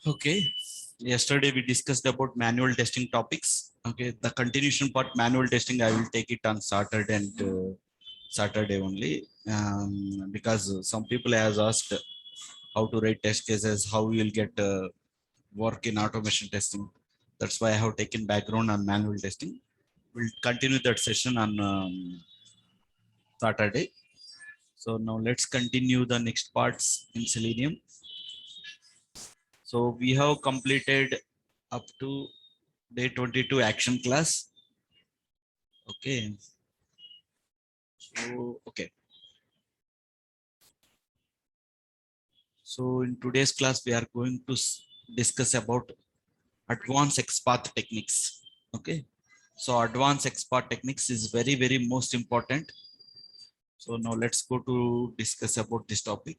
Okay. Yesterday we discussed about manual testing topics. Okay. The continuation part, manual testing, I will take it on Saturday and Saturday only, because some people has asked how to write test cases, how you will get work in automation testing. That's why I have taken background on manual testing. We'll continue that session on Saturday. So now let's continue the next parts in Selenium. So we have completed up to day 22 action class. Okay. Okay. So in today's class, we are going to discuss about advanced XPath techniques. Okay. So advanced XPath techniques is very, very most important. So now let's go to discuss about this topic.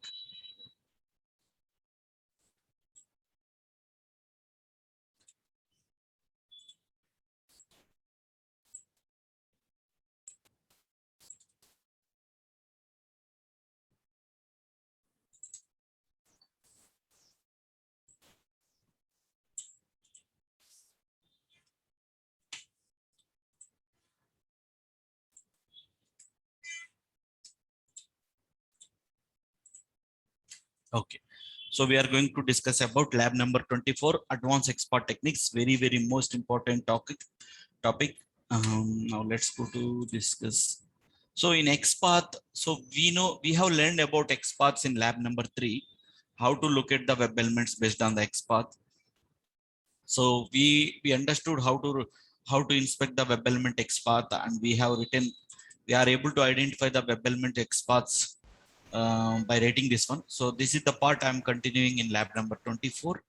Okay. So we are going to discuss about lab number 24, advanced XPath techniques. Very, very most important topic. Now let's go to discuss. So in XPath, so we know we have learned about XPaths in lab number 3, how to look at the web elements based on the XPath. So we understood how to inspect the web element XPath, and we are able to identify the web element XPaths by rating this one. So this is the part I'm continuing in lab number 24.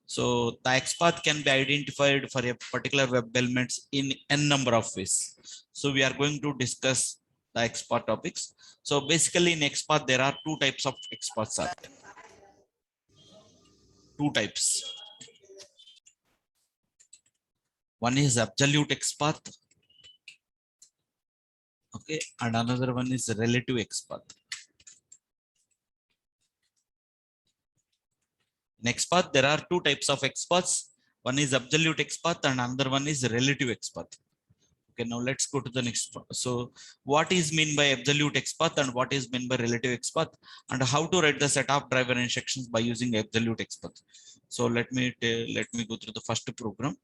So the XPath can be identified for a particular web elements in n number of ways. So we are going to discuss the XPath topics. So basically in XPath, there are two types of XPaths are there. Two types. One is absolute XPath. Okay. And another one is relative XPath. In XPath, there are two types of XPaths. One is absolute XPath and another one is relative XPath. Okay, now let's go to the next part. So what is mean by absolute XPath and what is mean by relative XPath, and how to write the set of driver instructions by using absolute XPath. So let me go through the first program.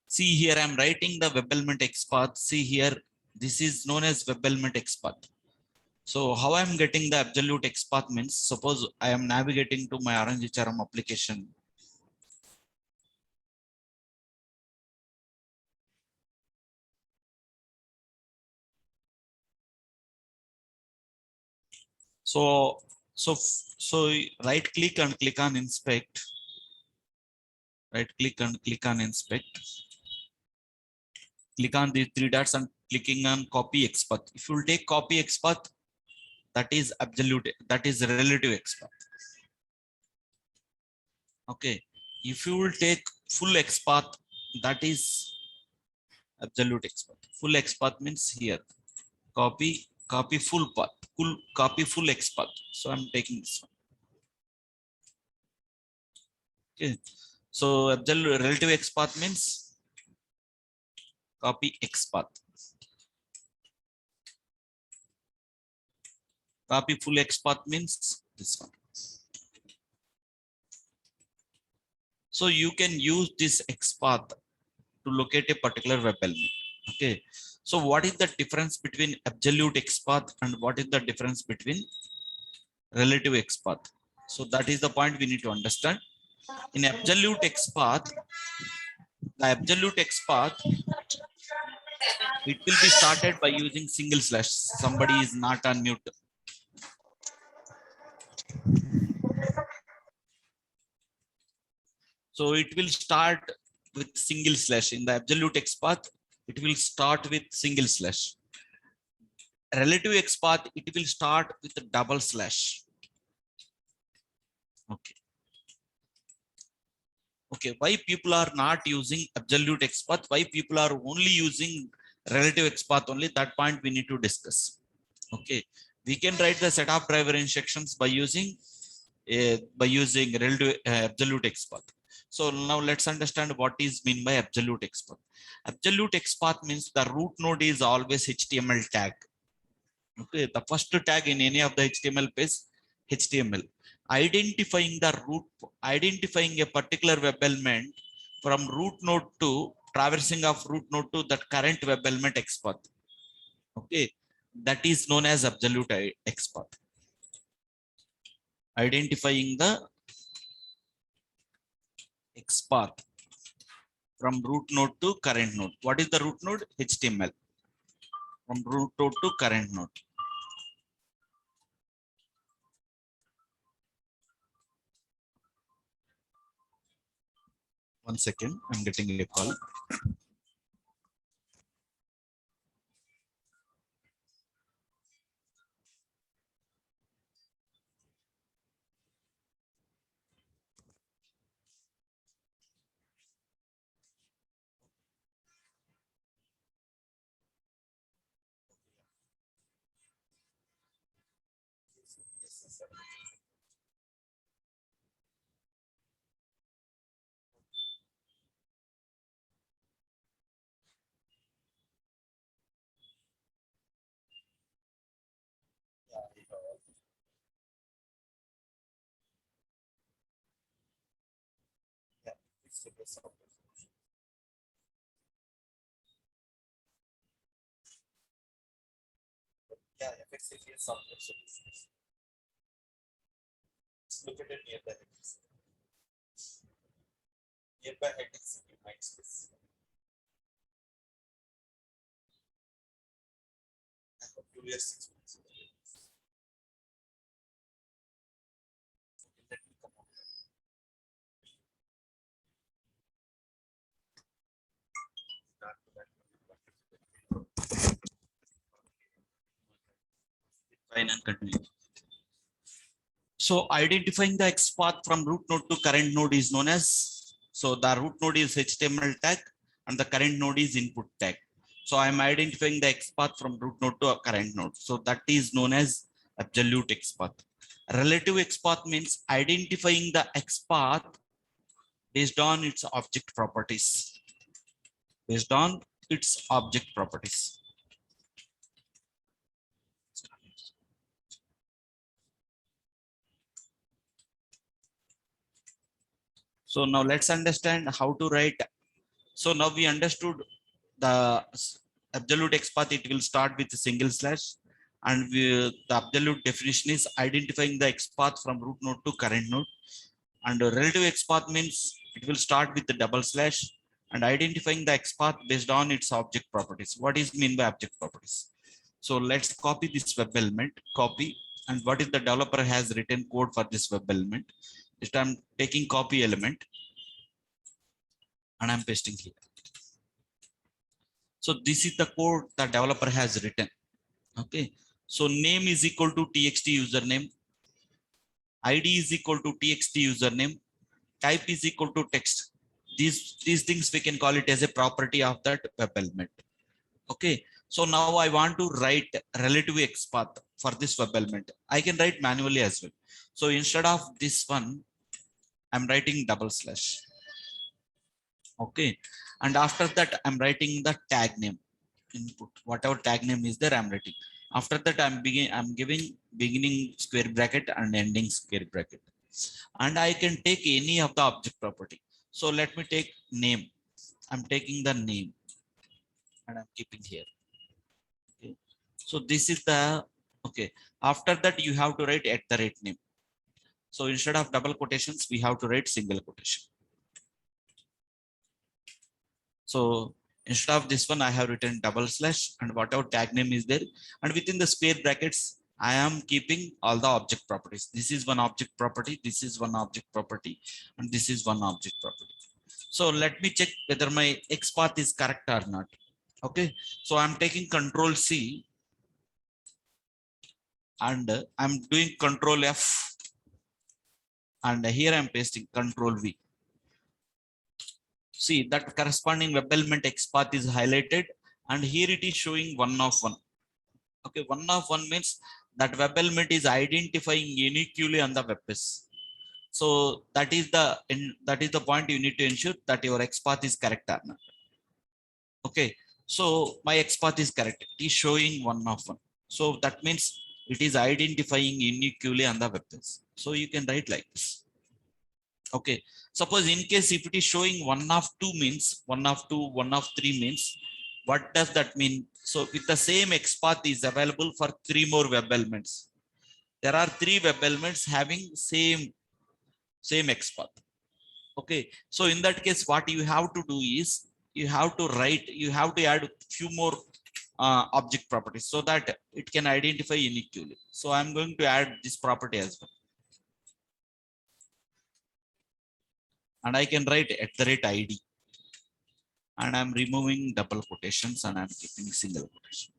See here, I'm writing the web element XPath. See here, this is known as web element XPath. So how I'm getting the absolute XPath means, suppose I am navigating to my Orange HRM application. So right click and click on inspect. Right click and click on inspect. Click on the three dots and clicking on copy XPath. If you will take copy XPath, that is absolute, that is relative XPath. Okay. If you will take full XPath, that is absolute XPath. Full XPath means here. Copy full path. Copy full XPath. So I'm taking this one. Okay. So absolute relative XPath means copy XPath. Copy full XPath means this one. So you can use this XPath to locate a particular web element. Okay. So what is the difference between absolute XPath and what is the difference between relative XPath? So that is the point we need to understand. In absolute XPath, the absolute XPath, it will be started by using single slash. Somebody is not on mute. So it will start with single slash. In the absolute XPath, it will start with single slash. Relative XPath, it will start with a double slash. Okay. Okay, why people are not using absolute XPath? Why people are only using relative XPath only? That point we need to discuss. Okay, we can write the set of driver instructions by using by using relative absolute XPath. So now let's understand what is mean by absolute XPath. Absolute XPath means the root node is always HTML tag. Okay, the first tag in any of the HTML page, HTML. Identifying a particular web element from root node to traversing of root node to that current web element XPath. Okay, that is known as absolute XPath. Identifying the XPath from root node to current node. What is the root node? HTML. From root node to current node. One second, I'm getting a call. Yeah, FXAPS software solutions. It's located near the headings. Nearby headings in Mindspace. I have 2 years experience. Let me come on. Start to that. Fine and continue. So identifying the XPath from root node to current node is known as, so the root node is HTML tag and the current node is input tag. So I'm identifying the XPath from root node to a current node. So that is known as absolute XPath. Relative XPath means identifying the XPath based on its object properties. Based on its object properties. So now let's understand how to write. So now we understood the absolute XPath. It will start with a single slash, and the absolute definition is identifying the XPath from root node to current node. And relative XPath means it will start with the double slash and identifying the XPath based on its object properties. What is mean by object properties? So let's copy this web element, copy, and what is the developer has written code for this web element. Just I'm taking copy element and I'm pasting here. So this is the code the developer has written. Okay. So name is equal to txt username. ID is equal to txt username. Type is equal to text. These things we can call it as a property of that web element. Okay. So now I want to write relative XPath for this web element. I can write manually as well. So instead of this one, I'm writing double slash. Okay. And after that, I'm writing the tag name input, whatever tag name is there, I'm writing. After that, I'm giving beginning square bracket and ending square bracket. And I can take any of the object property. So let me take name. I'm taking the name and I'm keeping here. Okay. So this is the, okay. After that, you have to write @ name. So instead of double quotations, we have to write single quotation. So instead of this one, I have written double slash and whatever tag name is there. And within the square brackets, I am keeping all the object properties. This is one object property. This is one object property. And this is one object property. So let me check whether my XPath is correct or not. Okay. So I'm taking Control C and I'm doing Control F. And here I'm pasting Control V. See that corresponding web element XPath is highlighted and here it is showing 1 of 1. Okay, 1 of 1 means that web element is identifying uniquely on the web page. So that is the point you need to ensure that your XPath is correct or not. Okay, so my XPath is correct. It is showing 1 of 1. So that means it is identifying uniquely on the web page. So you can write like this. Okay, suppose in case if it is showing 1 of 2 means 1 of 2, 1 of 3 means what does that mean? So with the same XPath is available for 3 more web elements. There are 3 web elements having same XPath. Okay, so in that case what you have to do is you have to add few more object properties so that it can identify uniquely. So I'm going to add this property as well, and I can write @ID, and I'm removing double quotations and I'm keeping single quotation.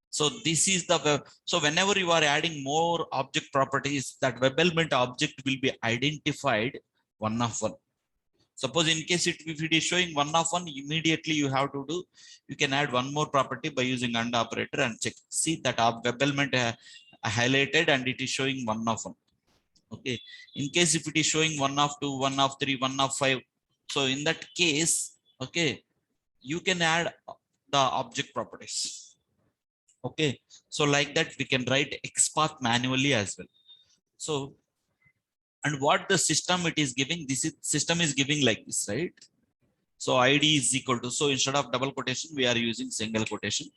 So this is the web. So whenever you are adding more object properties, that web element object will be identified 1 of 1. Suppose in case if it is showing 1 of 1, immediately you have to do, you can add one more property by using AND operator and check. See that web element highlighted and it is showing 1 of 1. Okay. In case if it is showing 1 of 2, 1 of 3, 1 of 5. So in that case, okay, you can add the object properties. Okay. So like that, we can write XPath manually as well. So, and what the system it is giving, this is system is giving like this, right? So ID is equal to, so instead of double quotation, we are using single quotation.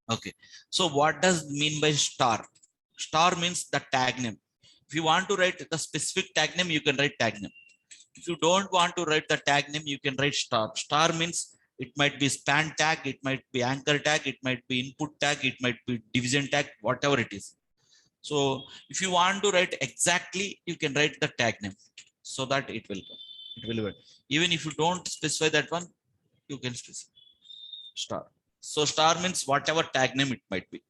Okay. So what does mean by star? Star means the tag name. If you want to write the specific tag name, you can write tag name. If you don't want to write the tag name, you can write star. Star means it might be span tag, it might be anchor tag, it might be input tag, it might be division tag, whatever it is. So if you want to write exactly, you can write the tag name so that it will work. Even if you don't specify that one, you can specify star. So star means whatever tag name it might be.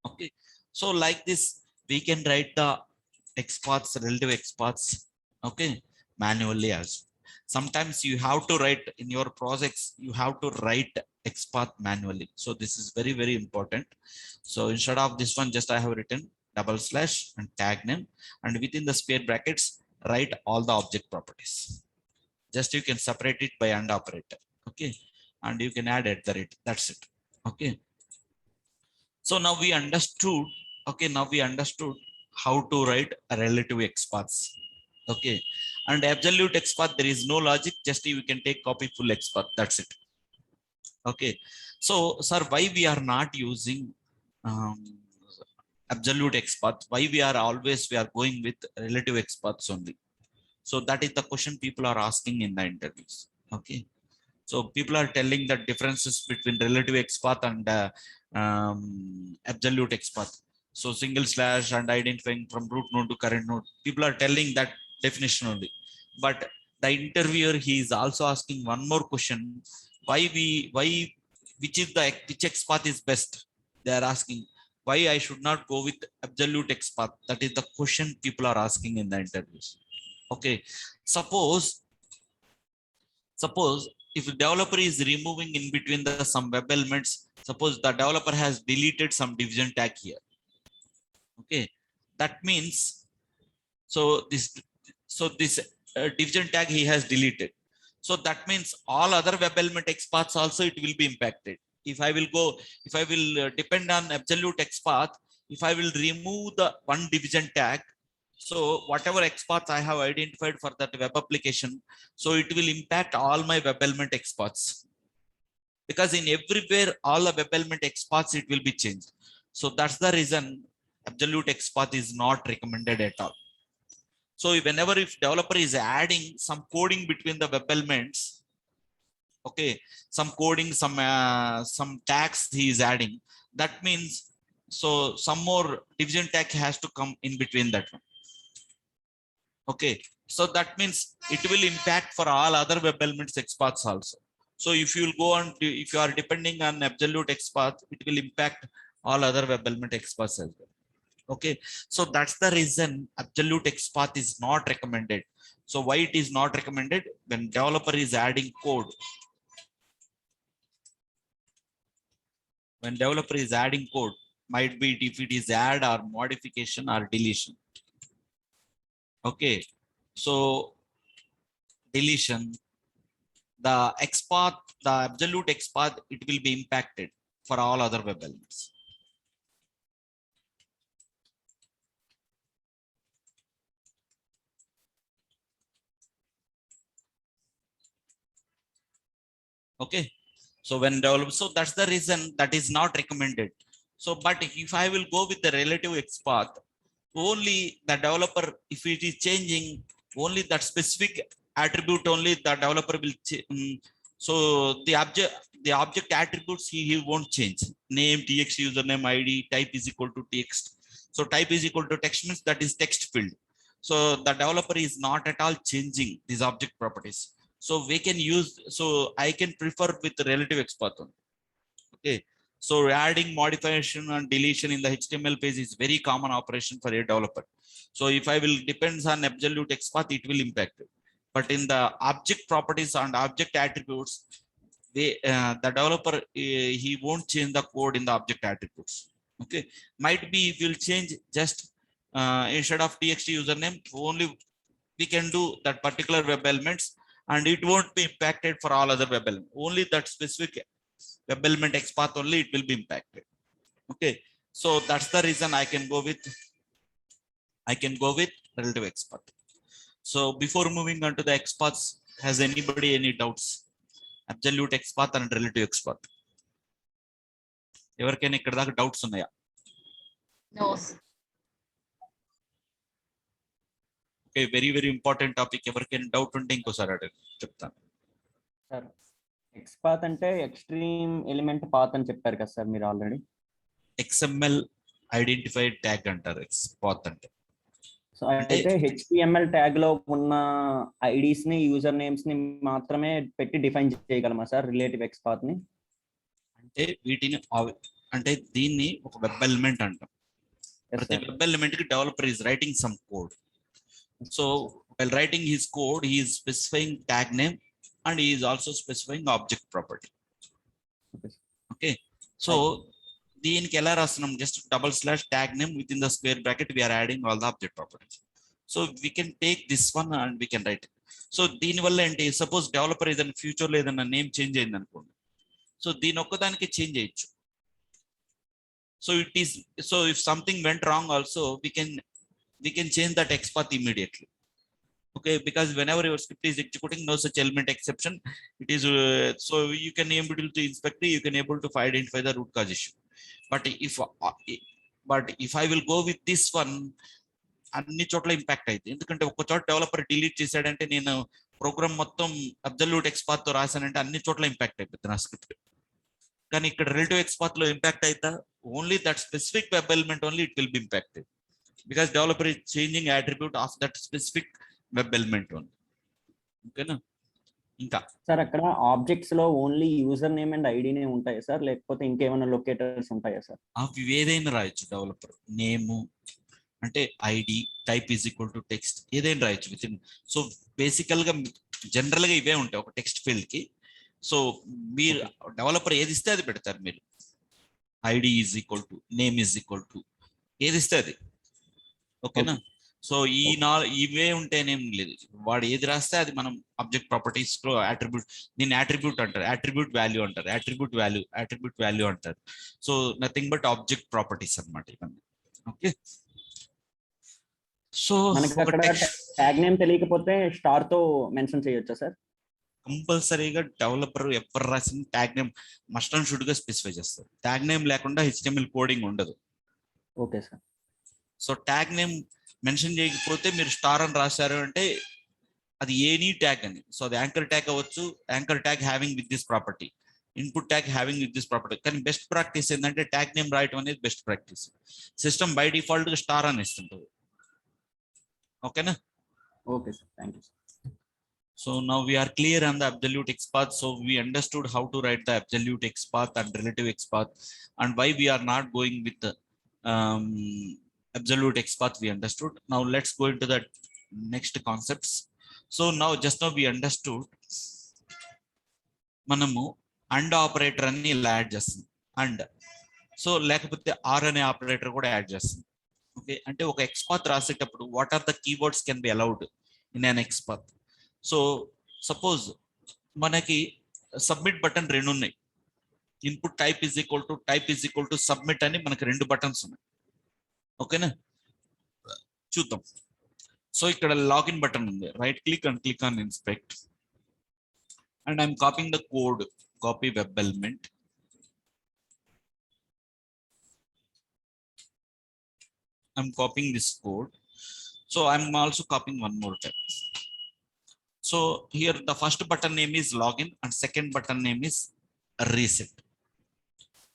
Okay. So like this, we can write the XPaths, relative XPaths, okay, manually as. Sometimes you have to write in your projects, you have to write XPath manually. So this is very, very important. So instead of this one, just I have written / and tag name, and within the square brackets, write all the object properties. Just you can separate it by AND operator. Okay. And you can add @. That's it. Okay. So now we understood. Okay. Now we understood how to write a relative XPaths. Okay. And absolute XPath, there is no logic. Just you can take copy full XPath. That's it. Okay. So, sir, why we are not using absolute XPath? Why we are going with relative XPaths only? So that is the question people are asking in the interviews. Okay. So people are telling the differences between relative XPath and absolute XPath. So single slash and identifying from root node to current node. People are telling that definition only. But the interviewer, he is also asking one more question. Which XPath is best? They are asking why I should not go with absolute XPath. That is the question people are asking in the interviews. Okay. Suppose if the developer is removing in between the some web elements, suppose the developer has deleted some division tag here. Okay. That means, so this division tag he has deleted. So that means all other web element XPaths also it will be impacted. If I will depend on absolute XPath, if I will remove the one division tag, so whatever XPaths I have identified for that web application, so it will impact all my web element XPaths. Because in everywhere, all the web element XPaths, it will be changed. So that's the reason absolute XPath is not recommended at all. So whenever if developer is adding some coding between the web elements, okay, some coding, some tags he is adding, that means so some more division tag has to come in between that one. Okay, so that means it will impact for all other web elements XPaths also. So if you will go on, if you are depending on absolute XPath, it will impact all other web element XPaths as well. Okay, so that's the reason absolute XPath is not recommended. So why it is not recommended? When developer is adding code, might be if it is add or modification or deletion. Okay, so deletion, the XPath, the absolute XPath, it will be impacted for all other web elements. Okay, so when develop, so that's the reason that is not recommended. So but if I will go with the relative XPath, only the developer, if it is changing only that specific attribute, only the developer will so the object attributes he won't change. Name, txt, username, id, type is equal to text. So type is equal to text means that is text field. So the developer is not at all changing these object properties. So we can use, so I can prefer with the relative XPath only. Okay, so adding modification and deletion in the HTML page is very common operation for a developer. So if I will depends on absolute XPath, it will impact it. But in the object properties and object attributes, the developer he won't change the code in the object attributes. Okay, might be if you'll change just instead of txt username, only we can do that particular web elements, and it won't be impacted for all other web elements. Only that specific web element XPath only it will be impacted. Okay, so that's the reason I can go with relative XPath. So before moving on to the XPaths, has anybody any doubts? Absolute XPath and relative XPath. ఎవరికైనా ఇక్కడ దాకా doubts ఉన్నాయా? No, sir. Okay, very very important topic. ఎవరికైనా doubt ఉంటే ఇంకోసారి చెప్తాను. Sir XPath అంటే extreme element path అని చెప్పారు కదా సార్ మీరు ఆల్రెడీ. XML ఐడెంటిఫైడ్ ట్యాగ్ అంటారు XPath అంటే. సో అయితే HTML ట్యాగ్ లో ఉన్న ఐడీస్ ని, యూజర్ నేమ్స్ ని మాత్రమే పెట్టి డిఫైన్ చేయగలమా సార్ రిలేటివ్ XPath ని? అంటే వీటిని అంటే దీన్ని ఒక వెబ్ ఎలిమెంట్ అంటాం. ప్రతి వెబ్ ఎలిమెంట్ కి developer is writing some code. So while writing his code, he is specifying tag name and he is also specifying object property. Okay, so దీనికి ఎలా రాస్తున్నాం? Just double slash tag name within the square bracket we are adding all the object properties. So we can take this one and we can write it. So దీనివల్ల ఏంటి, suppose developer ఏదైనా future లో ఏదైనా name change అయింది అనుకోండి, so దీని ఒక్కదానికి change చేయొచ్చు. So it is, so if something went wrong also we can change that XPath immediately. Okay, because whenever your script is executing, no such element exception, it is so you can able to inspect it, you can able to identify the root cause issue. But if I will go with this one, అన్ని చోట్ల impact అయితే, ఎందుకంటే ఒక్క చోట developer delete చేశాడంటే నేను programme మొత్తం absolute XPath తో రాశానంటే అన్ని చోట్ల ఇంపాక్ట్ అయిపోతుంది నా స్క్రిప్ట్. కానీ ఇక్కడ రిలేటివ్ XPath లో ఇంపాక్ట్ అయితే only that specific web element only it will be impacted, because developer is changing attribute of that specific web element only. ఓకేనా? ఇంకా సార్ అక్కడ ఆబ్జెక్ట్స్ లో ఓన్లీ యూజర్ నేమ్ అండ్ ఐడినే ఉంటాయా sir, లేకపోతే ఇంకేమైనా locators ఉంటాయా సార్? అవి ఏదైనా రాయొచ్చు డెవలపర్. నేము అంటే ID, type is equal to text, ఏదైనా రాయొచ్చు విత్ ఇన్. సో బేసికల్ గా జనరల్ గా ఇవే ఉంటాయి ఒక టెక్స్ట్ ఫీల్డ్ కి. సో మీరు డెవలపర్ ఏది ఇస్తే అది పెడతారు మీరు. ID is equal to, name is equal to, ఏది ఇస్తే అది. ఓకేనా? సో ఇవే ఉంటేనేం లేదు, వాడు ఏది రాస్తే అది మనం ఆబ్జెక్ట్ ప్రాపర్టీస్ లో అట్రిబ్యూట్, దీన్ని అట్రిబ్యూట్ అంటారు, అట్రిబ్యూట్ వాల్యూ అంటారు, అట్రిబ్యూట్ వాల్యూ అంటారు. So nothing but object properties అన్నమాట ఇవన్నీ. ఓకే, సో ట్యాగ్ నేమ్ తెలియకపోతే స్టార్ తో మెన్షన్ చేయొచ్చా సార్? కంపల్సరీగా డెవలపర్ ఎవరు రాసిన tag name must and should గా స్పెసిఫై చేస్తారు. ట్యాగ్ నేమ్ లేకుండా HTML కోడింగ్ ఉండదు. Okay sir. So tag name mention చేయకపోతే మీరు స్టార్ అని రాశారు అంటే అది ఎనీ ట్యాగ్ అని. సో అది యాంకర్ ట్యాగ్ అవ్వచ్చు, anchor tag having with this property, input tag having with this property. కానీ బెస్ట్ ప్రాక్టీస్ ఏంటంటే ట్యాగ్ నేమ్ రాయటం అనేది best practice. System by default star అని ఇస్తుంటుంది. ఓకేనా? Okay sir, thank you. So now we are clear on the absolute XPath. So we understood how to write the absolute XPath and relative XPath, and why we are not going with the absolute XPath we understood. Now let's go into the next concepts. So now just now we understood మనము and operator అని ఇలా add చేస్తుంది. And so లేకపోతే or అనే operator కూడా add చేస్తుంది. Okay, అంటే ఒక XPath రాసేటప్పుడు what are the keywords can be allowed in an XPath. So suppose మనకి సబ్మిట్ బటన్ రెండు ఉన్నాయి. Input type is equal to submit అని మనకి రెండు బటన్స్ ఉన్నాయి. ఓకేనా, చూద్దాం. సో ఇక్కడ లాగిన్ బటన్ ఉంది, right click and click on inspect and I'm copying the code, copy web element. I'm copying this code. So I'm also copying one more time. So here the first button name is login and second button name is reset.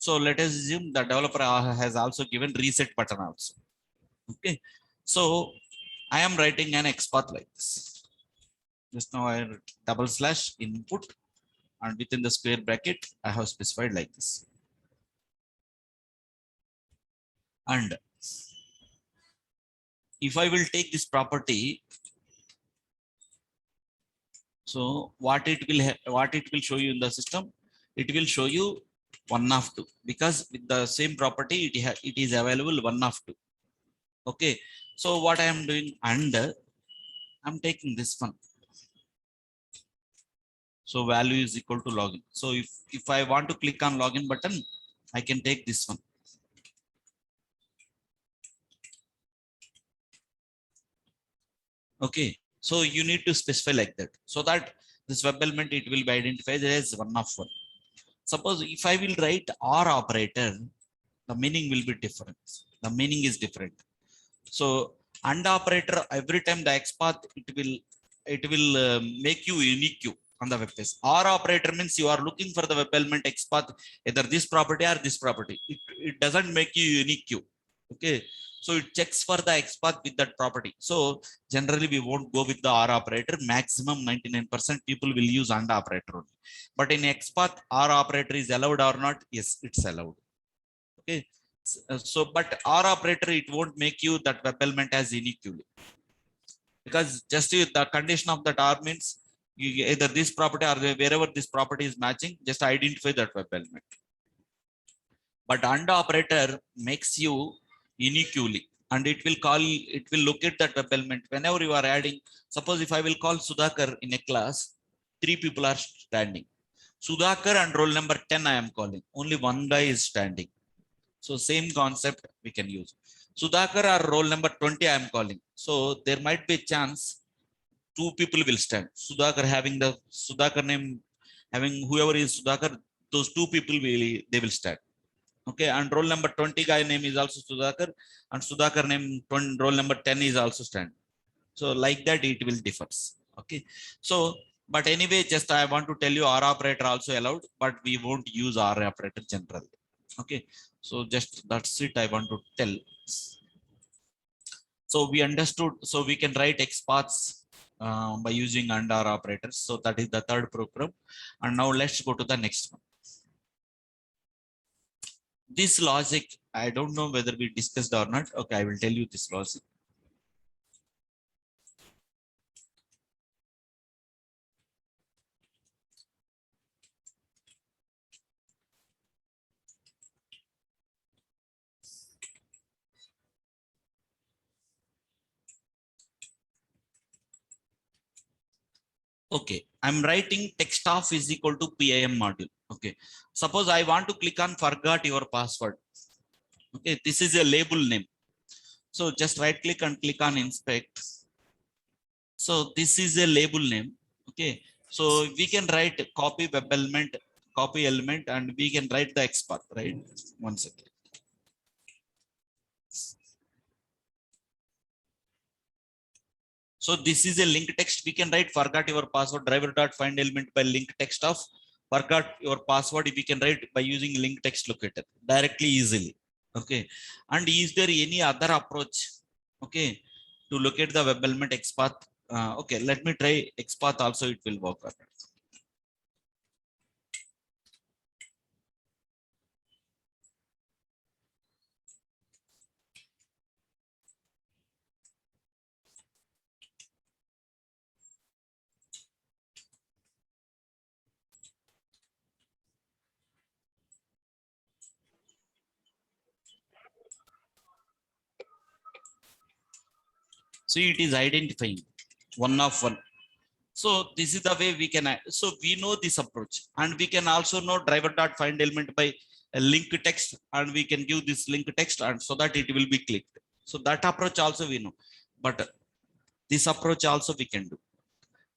So let us assume the developer has also given reset button also. Okay. So I am writing an XPath like this. Just now I double slash input and within the square bracket I have specified like this. And if I will take this property, so what it will show you in the system, it will show you 1 of 2 because with the same property it is available 1 of 2. Okay, so what I am doing, and I'm taking this one. So value is equal to login. So if I want to click on login button, I can take this one. Okay, so you need to specify like that so that this web element it will be identified as 1 of 1. Suppose if I will write or operator, the meaning will be different. The meaning is different. So and operator, every time the XPath it will make you unique on the web page. Or operator means you are looking for the web element XPath, either this property or this property. It doesn't make you unique. Okay, so it checks for the XPath with that property. So generally we won't go with the or operator. Maximum 99% people will use and operator only. But in XPath, or operator is allowed or not? Yes, it's allowed. Okay, so but or operator it won't make you that web element as unique, because just the condition of that or means you either this property or wherever this property is matching, just identify that web element. But and operator makes you uniquely, and it will locate that web element whenever you are adding. Suppose if I will call Sudhakar in a class, 3 people are standing. Sudhakar and roll number 10 I am calling, only one guy is standing. So same concept we can use. Sudhakar or roll number 20 I am calling, so there might be a chance 2 people will stand. Sudhakar name, having whoever is Sudhakar, those 2 people they will stand. Okay, and roll number 20 guy name is also Sudhakar, and Sudhakar name roll number 10 is also stand. So like that it will differs. Okay, so but anyway, just I want to tell you or operator also allowed, but we won't use or operator generally. Okay, so just that's it I want to tell. So we understood, so we can write XPaths by using and or operators. So that is the third program. And now let's go to the next one. This logic, I don't know whether we discussed or not. Okay, I will tell you this logic. Okay, I'm writing text off is equal to PIM module. Okay, suppose I want to click on forgot your password. Okay, this is a label name. So just right click and click on inspect. So this is a label name. Okay, so we can write copy web element, copy element, and we can write the XPath, right? One second. So this is a link text. We can write forgot your password driver dot find element by link text of forgot your password. We can write by using link text locator directly, easily. Okay, and is there any other approach? Okay, to locate the web element XPath. Okay, let me try XPath also. It will work. So it is identifying one of one. So this is the way we can, so we know this approach, and we can also know driver dot find element by a link text, and we can give this link text and so that it will be clicked. So that approach also we know, but this approach also we can do.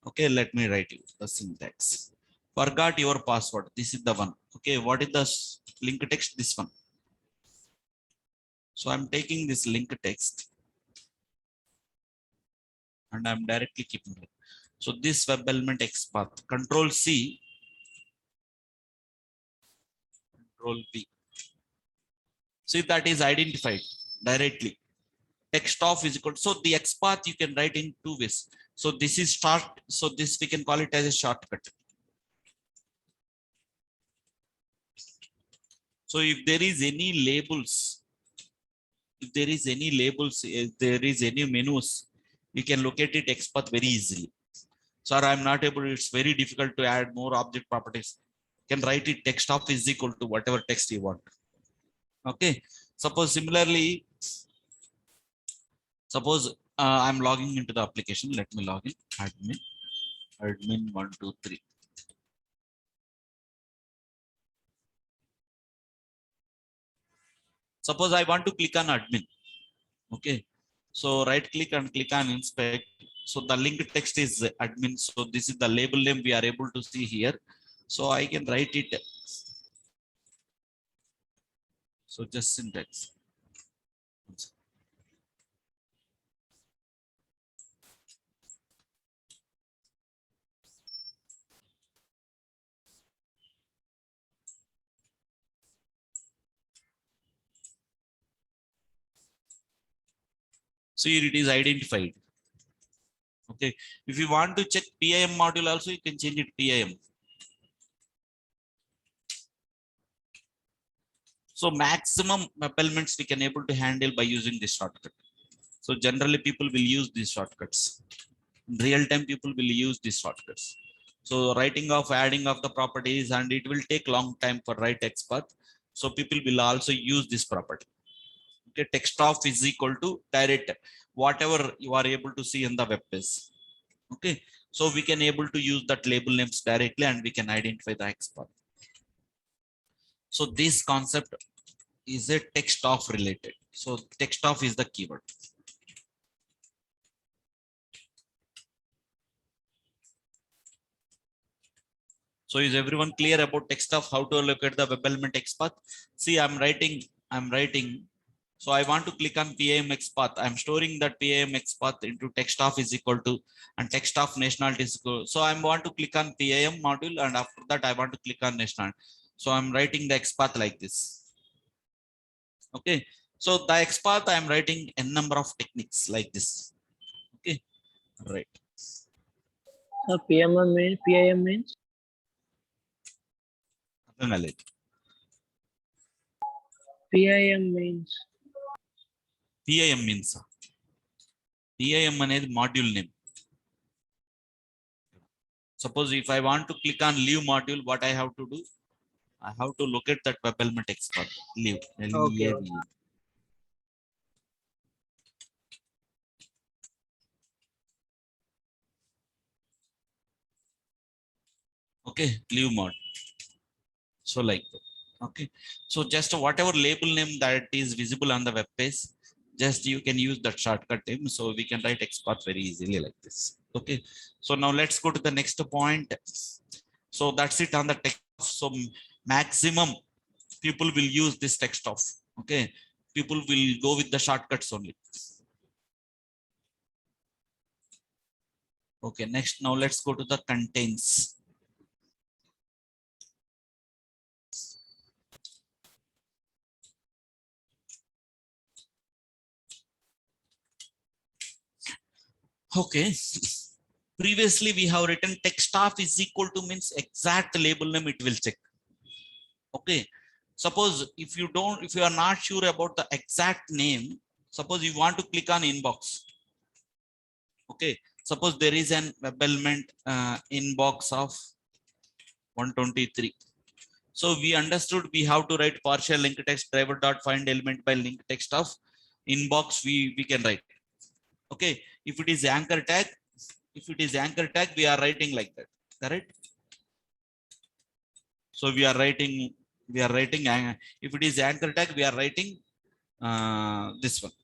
Okay, let me write you the syntax. Forgot your password. This is the one. Okay, what is the link text? This one. So I'm taking this link text and I'm directly keeping it. So this web element XPath, Control C, Control V. See, that is identified directly. Text of is equal. So the XPath you can write in two ways. So this is start. So this we can call it as a shortcut. So if there is any labels, if there is any menus, you can locate it XPath very easily. Sir, I'm not able, it's very difficult to add more object properties. You can write it text of is equal to whatever text you want. Okay. Suppose similarly, suppose I'm logging into the application. Let me log in. Admin 123. Suppose I want to click on admin. Okay. So right click and click on inspect. So the link text is admin. So this is the label name we are able to see here. So I can write it. So just syntax. So here it is identified. Okay. If you want to check PIM module also, you can change it PIM. So maximum web elements we can able to handle by using this shortcut. So generally people will use these shortcuts. In real time people will use these shortcuts. So writing of adding of the properties, and it will take long time for write XPath. So people will also use this property. Okay, text of is equal to direct, whatever you are able to see in the web page. Okay, so we can able to use that label names directly, and we can identify the XPath. So this concept is a text of related. So text of is the keyword. So is everyone clear about text of how to locate the web element XPath? See, I'm writing. So I want to click on PIM XPath. I'm storing that PIM XPath into text of is equal to, and text of nationality is equal. So I want to click on PIM module, and after that I want to click on national. So I'm writing the XPath like this. Okay. So the XPath I'm writing n number of techniques like this. Okay. Right. So PIM means PIM means PIM means PIM అనేది module name. Suppose if I want to click on leave module, what I have to do? I have to locate that web element XPath. Leave. Okay. Okay, leave mod. So like that. Okay. So just whatever label name that is visible on the web page, just you can use that shortcut name. So we can write XPath very easily like this. Okay. So now let's go to the next point. So that's it on the text. So maximum people will use this text off. Okay. People will go with the shortcuts only. Okay. Next, now let's go to the contains. Okay. Previously we have written text of is equal to means exact label name it will check. Okay. Suppose if you are not sure about the exact name, suppose you want to click on inbox. Okay. Suppose there is an web element inbox of 123. So we understood we have to write partial link text driver dot find element by link text of inbox we can write. Okay. If it is anchor tag, we are writing like that, correct? So we are writing, if it is anchor tag, we are writing this one.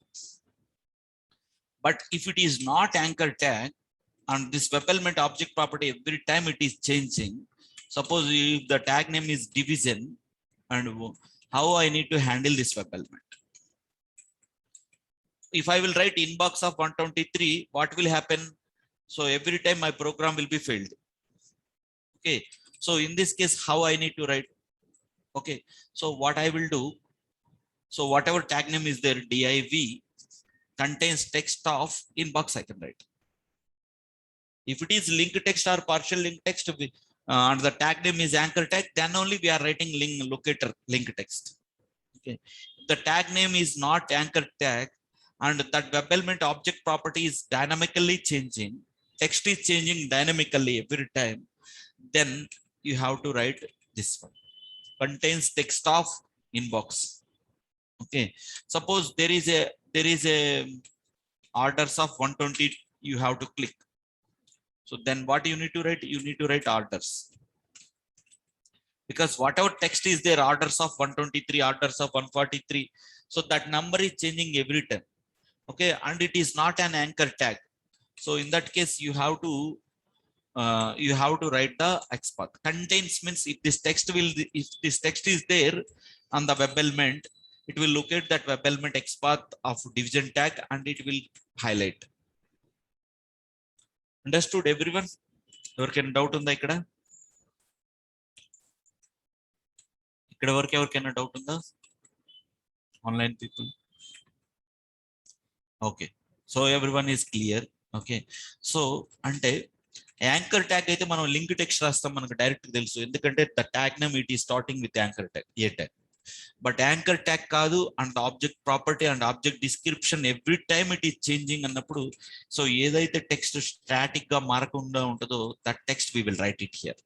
But if it is not anchor tag, and this web element object property, every time it is changing. Suppose if the tag name is division, and how I need to handle this web element? If I will write inbox of 123, what will happen? So every time my program will be failed. Okay. So in this case, how I need to write? Okay. So what I will do? So whatever tag name is there, div contains text of inbox, I can write. If it is linked text or partial link text, and the tag name is anchor tag, then only we are writing link locator link text. Okay. If the tag name is not anchor tag, and that web element object property is dynamically changing, text is changing dynamically every time, then you have to write this one, contains text of inbox. Okay. Suppose there is a orders of 120, you have to click. So then what you need to write? You need to write orders. Because whatever text is there, orders of 123, orders of 143. So that number is changing every time. Okay. And it is not an anchor tag. So in that case, you have to write the XPath. Contains means if this text is there on the web element, it will locate that web element XPath of division tag and it will highlight. Understood everyone? ఎవరికైనా doubt ఉందా? ఇక్కడ వరకు ఎవరికైనా doubt ఉందా? Online people. Okay. So everyone is clear. Okay. So అంటే anchor tag అయితే మనం link text రాస్తాం, మనకు డైరెక్ట్ తెలుసు, ఎందుకంటే the tag name it is starting with anchor tag, a tag. But anchor tag కాదు, and object property and object description every time it is changing అన్నప్పుడు, so ఏదైతే text static గా మారకుండా ఉంటుందో that text we will write it here.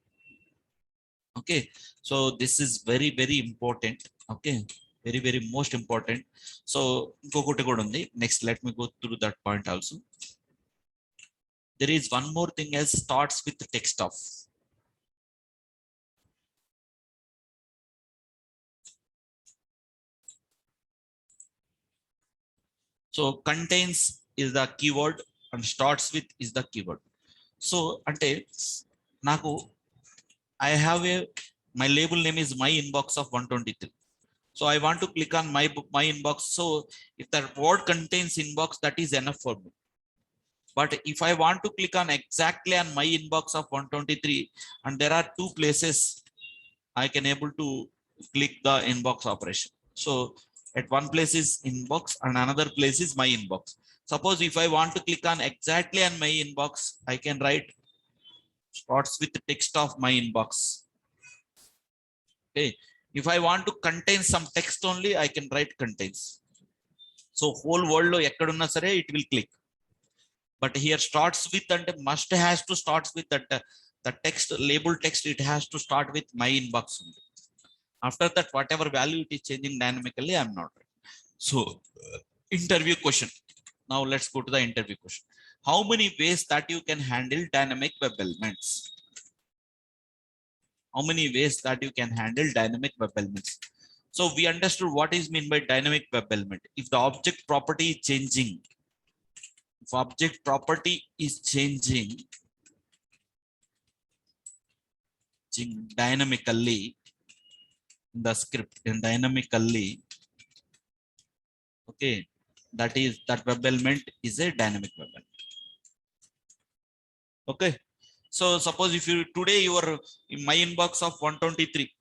Okay. So this is very very important. Okay, very very most important. So ఇంకొకటి కూడా ఉంది, next let me go through that point also. There is one more thing as starts with text of. So contains is the keyword and starts with is the keyword. So ante naku I have my label name is my inbox of 123. So I want to click on my inbox. So if that word contains inbox, that is enough for me. But if I want to click on exactly on my inbox of 123, and there are two places I can able to click the inbox operation. So at one place is inbox and another place is my inbox. Suppose if I want to click on exactly on my inbox, I can write starts with the text of my inbox. Okay. If I want to contain some text only, I can write contains. So whole world lo ekkadunna sare it will click. But here starts with and must has to start with that the text label text, it has to start with my inbox only. After that, whatever value it is changing dynamically, I'm not right. So interview question. Now let's go to the interview question. How many ways that you can handle dynamic web elements? How many ways that you can handle dynamic web elements? So we understood what is meant by dynamic web element. If the object property is changing, if object property is changing dynamically in the script and dynamically, okay, that web element is a dynamic web element. Okay. So suppose if you today you are in my inbox of 123,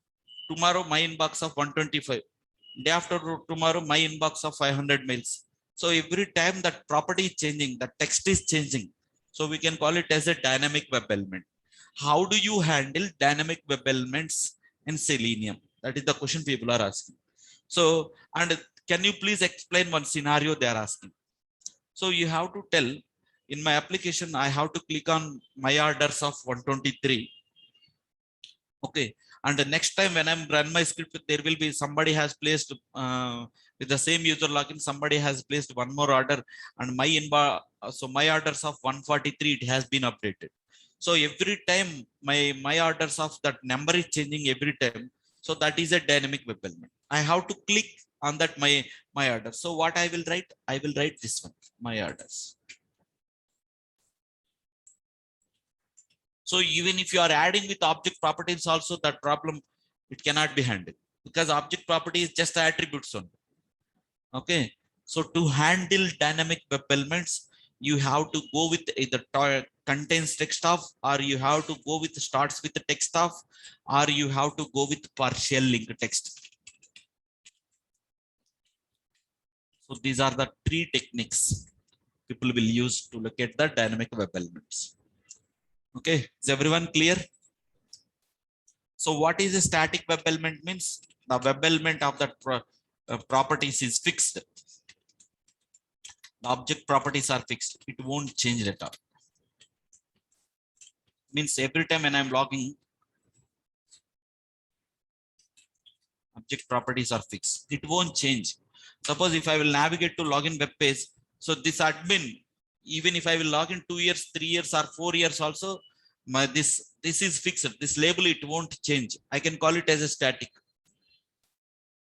tomorrow my inbox of 125, day after tomorrow my inbox of 500 mails. So every time that property is changing, the text is changing. So we can call it as a dynamic web element. How do you handle dynamic web elements in Selenium? That is the question people are asking. So, and can you please explain one scenario they are asking? So you have to tell, in my application, I have to click on my orders of 123. Okay. And the next time when I'm run my script, there will be somebody has placed with the same user login, somebody has placed one more order and my inbox, so my orders of 143, it has been updated. So every time my orders of that number is changing every time. So that is a dynamic web element. I have to click on that my order. So what I will write? I will write this one, my orders. So even if you are adding with object properties also, that problem, it cannot be handled because object property is just the attributes only. Okay. So to handle dynamic web elements, you have to go with either contains text of, or you have to go with starts with the text of, or you have to go with partial link text. So these are the three techniques people will use to look at the dynamic web elements. Okay, is everyone clear? So what is a static web element means? The web element of that properties is fixed. The object properties are fixed. It won't change at all. Means every time when I'm logging, object properties are fixed. It won't change. Suppose if I will navigate to login web page, so this admin, even if I will log in 2 years, 3 years, or 4 years also, this is fixed. This label, it won't change. I can call it as a static.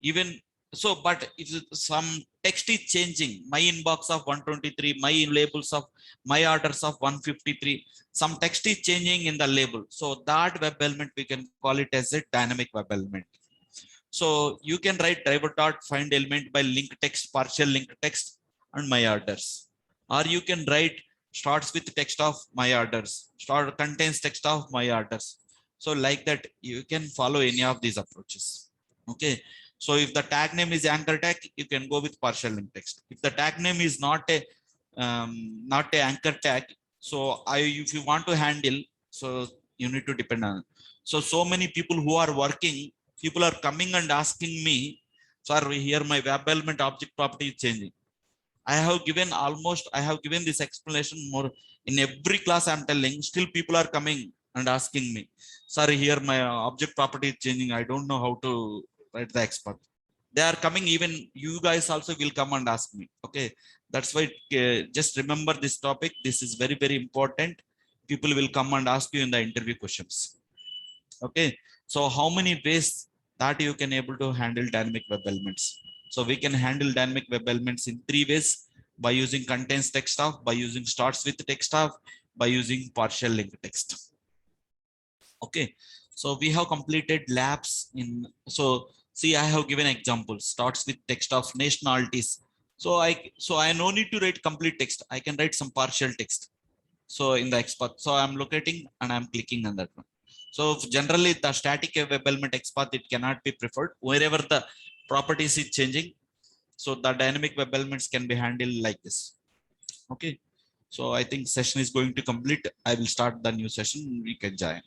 Even so, but if some text is changing, my inbox of 123, my labels of my orders of 153, some text is changing in the label. So that web element, we can call it as a dynamic web element. So you can write driver dot find element by link text, partial link text, and my orders. Or you can write starts with text of my orders, start contains text of my orders. So like that, you can follow any of these approaches. Okay. So if the tag name is anchor tag, you can go with partial link text. If the tag name is not a anchor tag, so if you want to handle, so you need to depend on it. So many people who are working, people are coming and asking me, sir, here my web element object property is changing. I have given this explanation more in every class I'm telling. Still people are coming and asking me, sorry, here my object property is changing. I don't know how to write the expert. They are coming, even you guys also will come and ask me. Okay. That's why just remember this topic. This is very, very important. People will come and ask you in the interview questions. Okay. So how many ways that you can able to handle dynamic web elements? So we can handle dynamic web elements in 3 ways: by using contains text of, by using starts with text of, by using partial link text. Okay. So we have completed labs in, so see, I have given examples, starts with text of nationalities. So I no need to write complete text. I can write some partial text. So in the expert, so I'm locating and I'm clicking on that one. So generally the static web element XPath, it cannot be preferred wherever the properties is changing. So the dynamic web elements can be handled like this. Okay. So I think session is going to complete. I will start the new session. We can join.